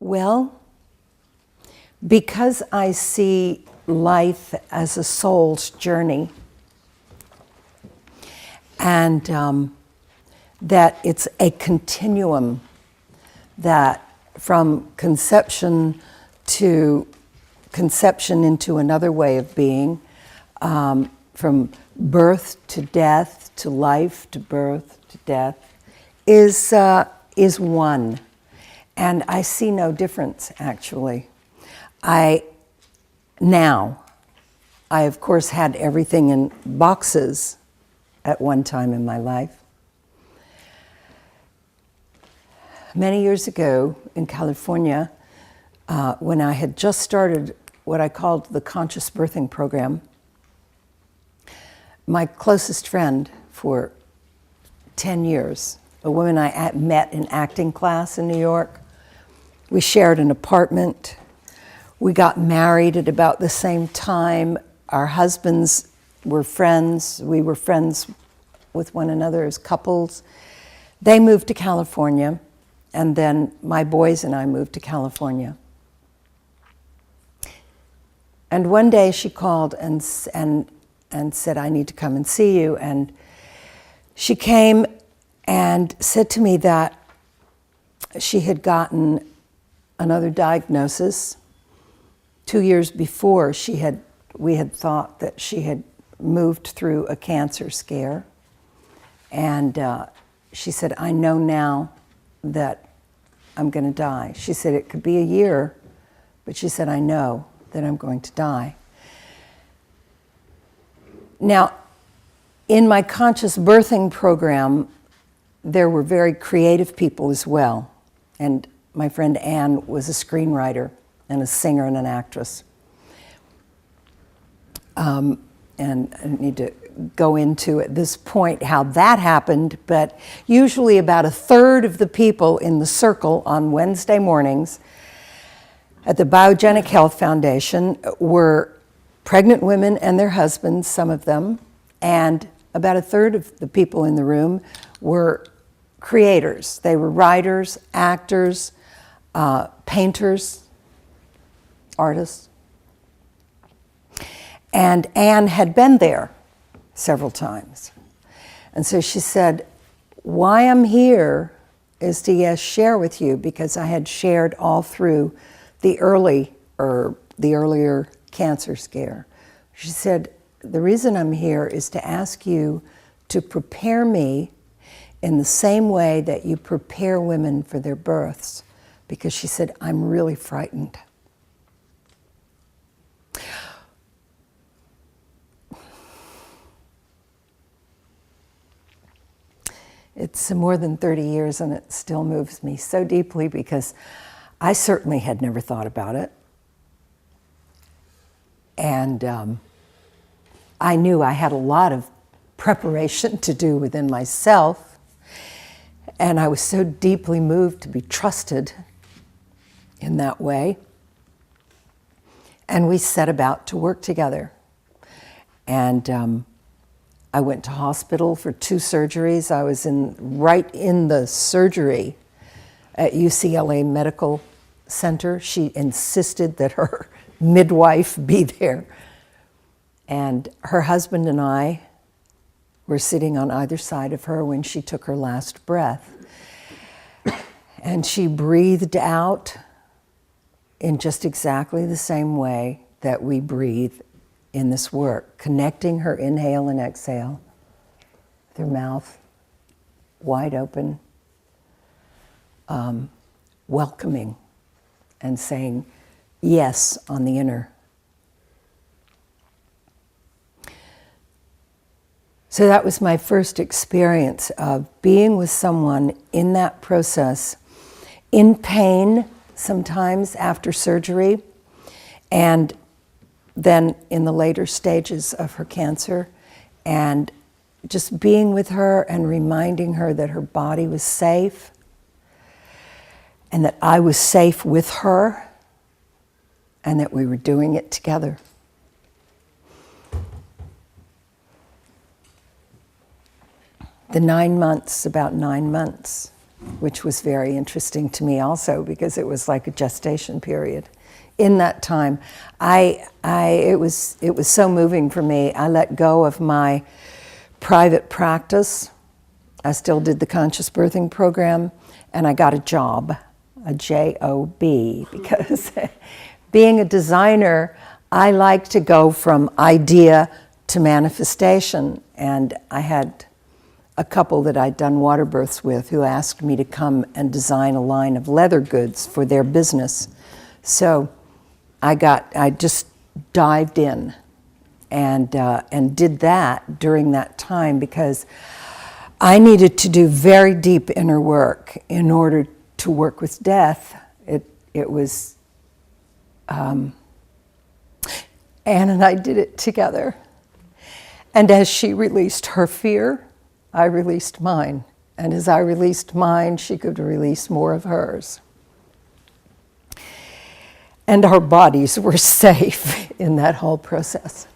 Well, because I see life as a soul's journey, and that it's a continuum, that from conception to conception into another way of being, from birth to death to life to birth to death, is one. And I see no difference, actually. I, of course, had everything in boxes at one time in my life. Many years ago in California, when I had just started what I called the Conscious Birthing Program, my closest friend for 10 years, a woman I met in acting class in New York, we shared an apartment. We got married at about the same time. Our husbands were friends. We were friends with one another as couples. They moved to California, and then my boys and I moved to California. And one day she called and said, "I need to come and see you." And she came and said to me that she had gotten another diagnosis. 2 years before, we had thought that she had moved through a cancer scare. And she said, "I know now that I'm going to die." She said it could be a year, but she said, "I know that I'm going to die." Now, in my conscious birthing program, there were very creative people as well. And my friend Anne was a screenwriter and a singer and an actress. And I need to go into at this point how that happened, but usually about a third of the people in the circle on Wednesday mornings at the Biogenic Health Foundation were pregnant women and their husbands, some of them, and about a third of the people in the room were creators. They were writers, actors, painters, artists. And Anne had been there several times. And so she said, "Why I'm here is to share with you, because I had shared all through the earlier cancer scare." She said, "The reason I'm here is to ask you to prepare me in the same way that you prepare women for their births," because she said, "I'm really frightened." It's more than 30 years and it still moves me so deeply, because I certainly had never thought about it. And I knew I had a lot of preparation to do within myself. And I was so deeply moved to be trusted in that way. And we set about to work together. And I went to hospital for 2 surgeries. I was right in the surgery at UCLA Medical Center. She insisted that her midwife be there. And her husband and I were sitting on either side of her when she took her last breath. And she breathed out in just exactly the same way that we breathe in this work, connecting her inhale and exhale with her mouth wide open, welcoming and saying yes on the inner. So that was my first experience of being with someone in that process, in pain sometimes after surgery, and then in the later stages of her cancer, and just being with her and reminding her that her body was safe and that I was safe with her and that we were doing it together. The 9 months, about 9 months which was very interesting to me also because it was like a gestation period. In that time, it was so moving for me. I let go of my private practice. I still did the conscious birthing program, and I got a job, a job, because being a designer, I like to go from idea to manifestation. And I had a couple that I'd done water births with who asked me to come and design a line of leather goods for their business. So I just dived in and did that during that time because I needed to do very deep inner work in order to work with death. It was, Anne and I did it together. And as she released her fear, I released mine. And as I released mine, she could release more of hers. And our bodies were safe in that whole process.